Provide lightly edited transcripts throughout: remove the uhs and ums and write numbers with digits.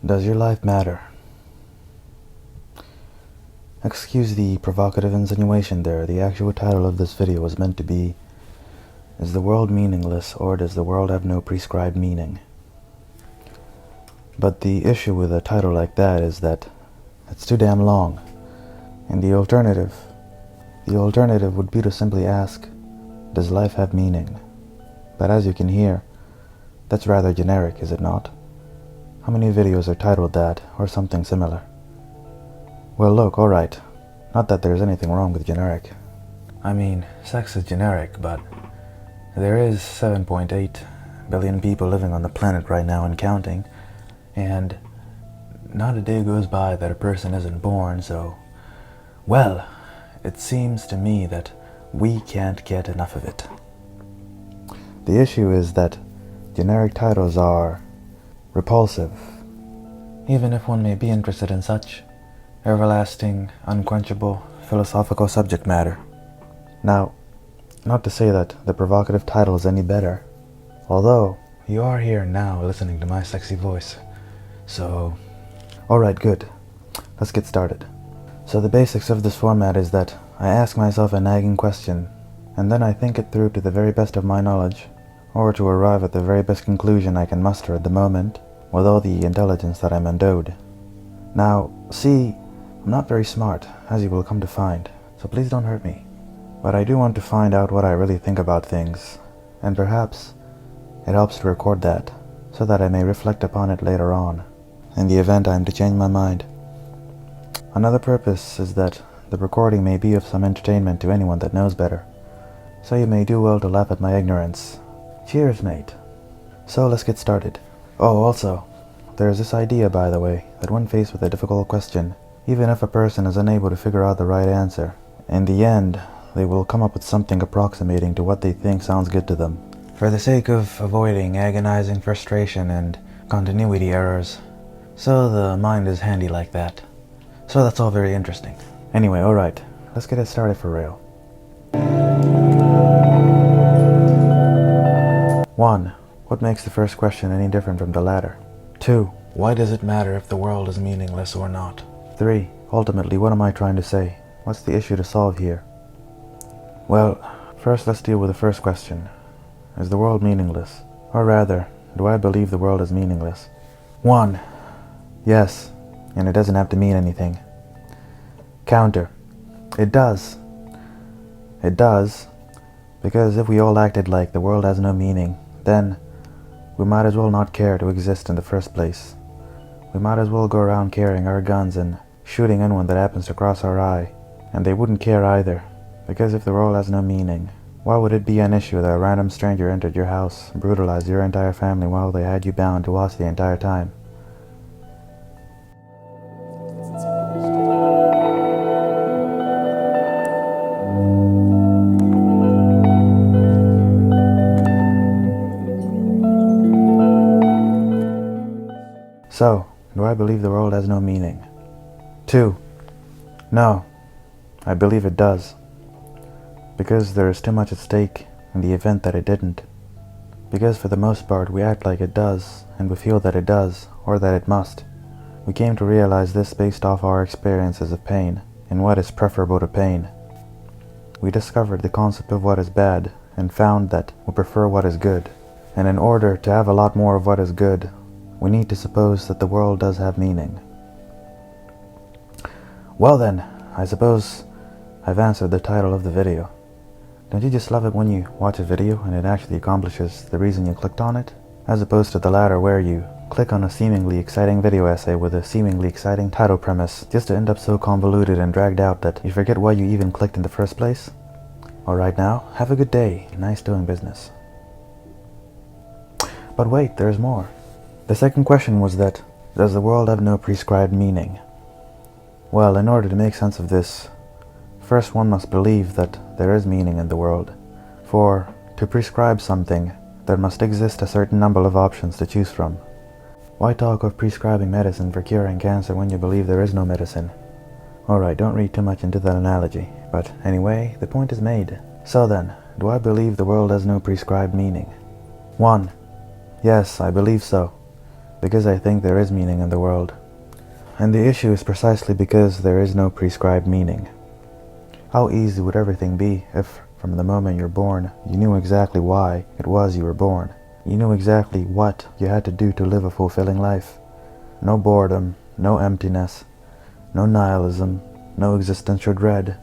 Does your life matter? Excuse the provocative insinuation there. The actual title of this video was meant to be, Is the world meaningless, or does the world have no prescribed meaning? But the issue with a title like that is that it's too damn long. And the alternative would be to simply ask, does life have meaning? But as you can hear, that's rather generic, is it not? How many videos are titled that, or something similar? Well, look, alright. Not that there's anything wrong with generic. I mean, sex is generic, but there is 7.8 billion people living on the planet right now and counting, and not a day goes by that a person isn't born, so, well, it seems to me that we can't get enough of it. The issue is that generic titles are repulsive, even if one may be interested in such everlasting, unquenchable, philosophical subject matter. Now, not to say that the provocative title is any better, although you are here now listening to my sexy voice, so... Alright, good. Let's get started. So the basics of this format is that I ask myself a nagging question, and then I think it through to the very best of my knowledge, or to arrive at the very best conclusion I can muster at the moment, with all the intelligence that I'm endowed. Now, see, I'm not very smart, as you will come to find, so please don't hurt me. But I do want to find out what I really think about things, and perhaps it helps to record that, so that I may reflect upon it later on, in the event I am to change my mind. Another purpose is that the recording may be of some entertainment to anyone that knows better, so you may do well to laugh at my ignorance. Cheers, mate. So let's get started. Oh, also, there is this idea, by the way, that when faced with a difficult question, even if a person is unable to figure out the right answer, in the end, they will come up with something approximating to what they think sounds good to them, for the sake of avoiding agonizing frustration and continuity errors. So the mind is handy like that. So that's all very interesting. Anyway, alright, let's get it started for real. 1. What makes the first question any different from the latter? 2. Why does it matter if the world is meaningless or not? 3. Ultimately, what am I trying to say? What's the issue to solve here? Well, first let's deal with the first question. Is the world meaningless? Or rather, do I believe the world is meaningless? 1. Yes, and it doesn't have to mean anything. Counter. It does. It does, because if we all acted like the world has no meaning, then we might as well not care to exist in the first place. We might as well go around carrying our guns and shooting anyone that happens to cross our eye, and they wouldn't care either, because if the world has no meaning, why would it be an issue that a random stranger entered your house, brutalized your entire family while they had you bound to watch the entire time? So, do I believe the world has no meaning? 2. No, I believe it does. Because there is too much at stake in the event that it didn't. Because for the most part we act like it does, and we feel that it does, or that it must. We came to realize this based off our experiences of pain, and what is preferable to pain. We discovered the concept of what is bad, and found that we prefer what is good. And in order to have a lot more of what is good, we need to suppose that the world does have meaning. Well then, I suppose I've answered the title of the video. Don't you just love it when you watch a video and it actually accomplishes the reason you clicked on it? As opposed to the latter where you click on a seemingly exciting video essay with a seemingly exciting title premise just to end up so convoluted and dragged out that you forget why you even clicked in the first place? Alright now, have a good day. Nice doing business. But wait, there's more. The second question was that, does the world have no prescribed meaning? Well, in order to make sense of this, first one must believe that there is meaning in the world. For, to prescribe something, there must exist a certain number of options to choose from. Why talk of prescribing medicine for curing cancer when you believe there is no medicine? Alright, don't read too much into that analogy, but anyway, the point is made. So then, do I believe the world has no prescribed meaning? 1. Yes, I believe so. because I think there is meaning in the world. And the issue is precisely because there is no prescribed meaning. How easy would everything be if, from the moment you're born, you knew exactly why it was you were born? You knew exactly what you had to do to live a fulfilling life. No boredom, no emptiness, no nihilism, no existential dread,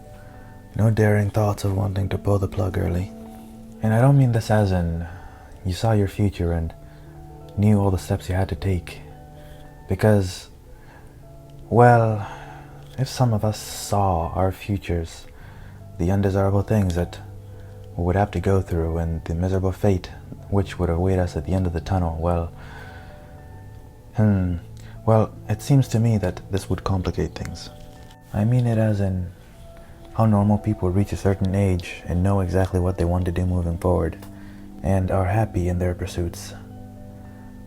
no daring thoughts of wanting to pull the plug early. And I don't mean this as in you saw your future and knew all the steps you had to take. Because, well, if some of us saw our futures, the undesirable things that we would have to go through and the miserable fate which would await us at the end of the tunnel, well, it seems to me that this would complicate things. I mean it as in how normal people reach a certain age and know exactly what they want to do moving forward, and are happy in their pursuits.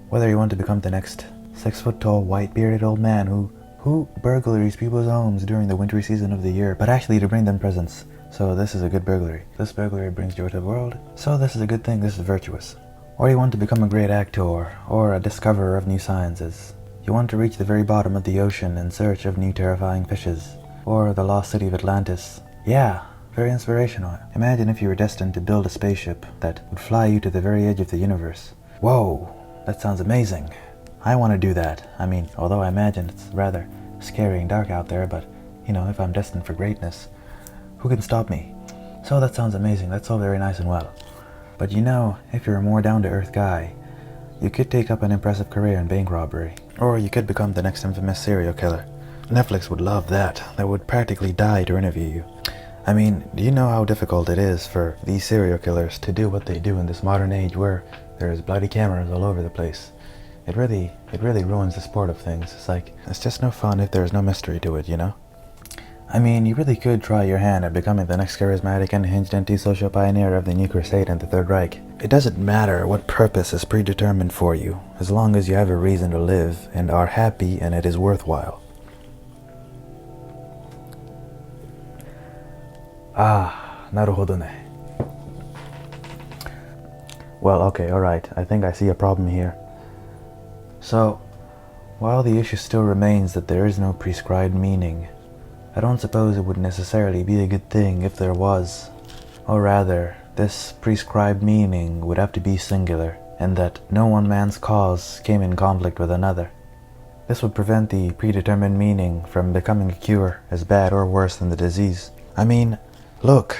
Whether you want to become the next 6-foot-tall, white-bearded old man who burglaries people's homes during the wintry season of the year, but actually to bring them presents. So this is a good burglary. This burglary brings joy to the world. So this is a good thing. This is virtuous. Or you want to become a great actor, or a discoverer of new sciences. You want to reach the very bottom of the ocean in search of new terrifying fishes, or the lost city of Atlantis. Yeah, very inspirational. Imagine if you were destined to build a spaceship that would fly you to the very edge of the universe. Whoa, that sounds amazing. I want to do that. I mean, although I imagine it's rather scary and dark out there, but, if I'm destined for greatness, who can stop me? So that sounds amazing. That's all very nice and well. But if you're a more down-to-earth guy, you could take up an impressive career in bank robbery. Or you could become the next infamous serial killer. Netflix would love that. They would practically die to interview you. I mean, do you know how difficult it is for these serial killers to do what they do in this modern age where there's bloody cameras all over the place? It really ruins the sport of things. It's just no fun if there's no mystery to it, I mean, you really could try your hand at becoming the next charismatic, unhinged, anti-social pioneer of the new crusade and the Third Reich. It doesn't matter what purpose is predetermined for you, as long as you have a reason to live and are happy and it is worthwhile. Naruhodo ne. Well, okay, alright, I think I see a problem here. So, while the issue still remains that there is no prescribed meaning, I don't suppose it would necessarily be a good thing if there was. Or rather, this prescribed meaning would have to be singular, and that no one man's cause came in conflict with another. This would prevent the predetermined meaning from becoming a cure as bad or worse than the disease. I mean, look,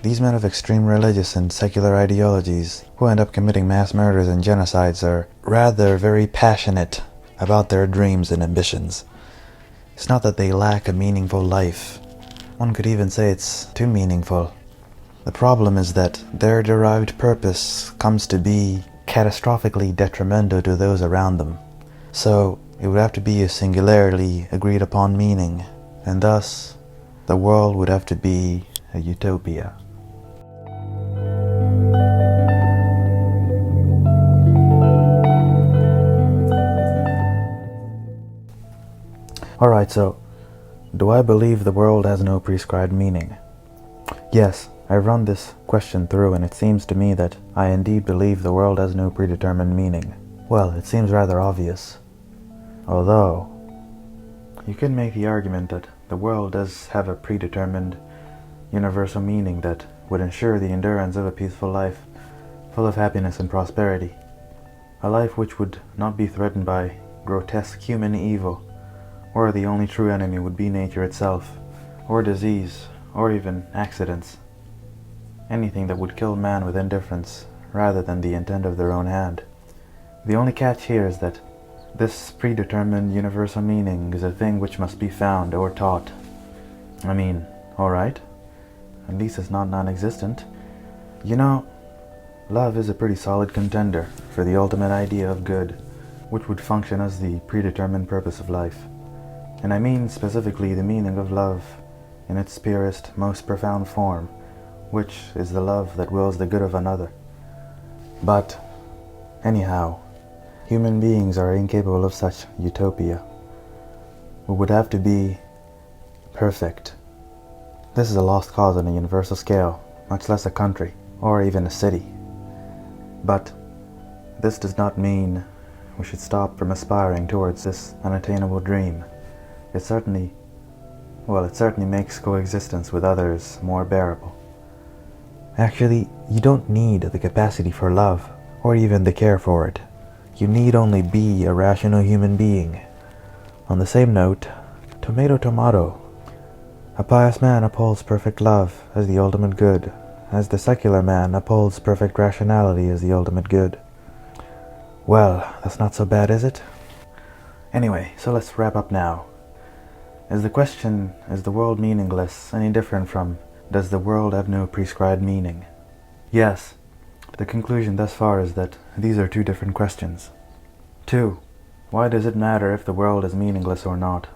these men of extreme religious and secular ideologies who end up committing mass murders and genocides are rather very passionate about their dreams and ambitions. It's not that they lack a meaningful life. One could even say it's too meaningful. The problem is that their derived purpose comes to be catastrophically detrimental to those around them. So it would have to be a singularly agreed upon meaning, and thus the world would have to be a utopia. Alright, so, do I believe the world has no prescribed meaning? Yes, I've run this question through and it seems to me that I indeed believe the world has no predetermined meaning. Well, it seems rather obvious. Although, you could make the argument that the world does have a predetermined universal meaning that would ensure the endurance of a peaceful life, full of happiness and prosperity. A life which would not be threatened by grotesque human evil, or the only true enemy would be nature itself, or disease, or even accidents. Anything that would kill man with indifference, rather than the intent of their own hand. The only catch here is that this predetermined universal meaning is a thing which must be found or taught. I mean, alright, at least it's not non-existent. Love is a pretty solid contender for the ultimate idea of good, which would function as the predetermined purpose of life. And I mean specifically the meaning of love in its purest, most profound form, which is the love that wills the good of another. But, anyhow, human beings are incapable of such utopia. We would have to be perfect. This is a lost cause on a universal scale, much less a country, or even a city. But this does not mean we should stop from aspiring towards this unattainable dream. It certainly makes coexistence with others more bearable. Actually, you don't need the capacity for love, or even the care for it. You need only be a rational human being. On the same note, tomato tomato. A pious man upholds perfect love as the ultimate good, as the secular man upholds perfect rationality as the ultimate good. Well, that's not so bad, is it? Anyway, so let's wrap up now. Is the question, is the world meaningless, any different from, does the world have no prescribed meaning? Yes. The conclusion thus far is that these are two different questions. 2. Why does it matter if the world is meaningless or not?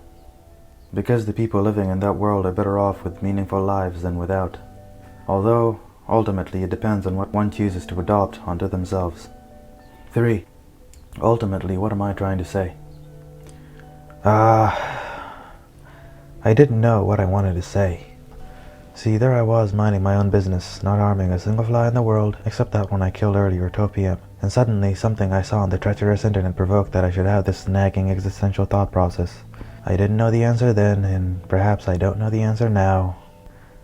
Because the people living in that world are better off with meaningful lives than without. Although, ultimately, it depends on what one chooses to adopt onto themselves. 3. Ultimately, what am I trying to say? I didn't know what I wanted to say. See, there I was minding my own business, not harming a single fly in the world, except that one I killed earlier at 12 p.m. And suddenly, something I saw on the treacherous internet provoked that I should have this nagging existential thought process. I didn't know the answer then, and perhaps I don't know the answer now.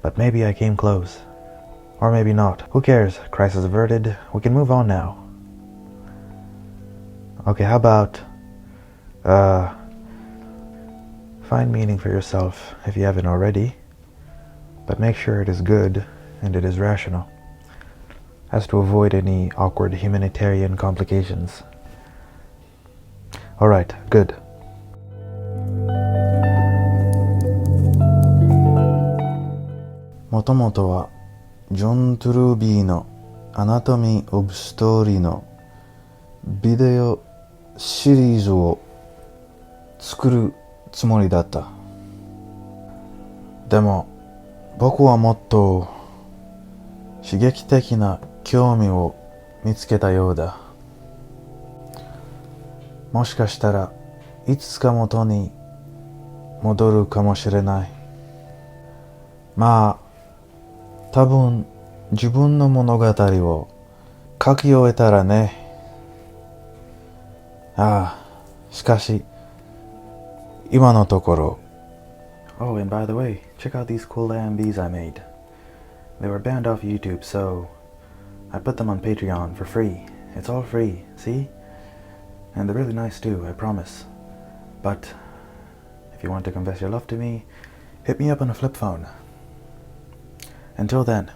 But maybe I came close. Or maybe not. Who cares? Crisis averted. We can move on now. Okay, how about, find meaning for yourself if you haven't already. But make sure it is good and it is rational, as to avoid any awkward humanitarian complications. Alright, good. Moto moto wa John Truby no Anatomy of Story no ビデオシリーズを作るつもりだった。でも僕はもっと刺激的な興味を見つけたようだ。もしかしたらいつか元に戻るかもしれない。まあ、多分自分の物語を書き終えたらね。しかし今のところ。Oh, and by the way, check out these cool AMVs I made. They were banned off YouTube, so I put them on Patreon for free. It's all free, see? And they're really nice too, I promise. But if you want to confess your love to me, hit me up on a flip phone. Until then,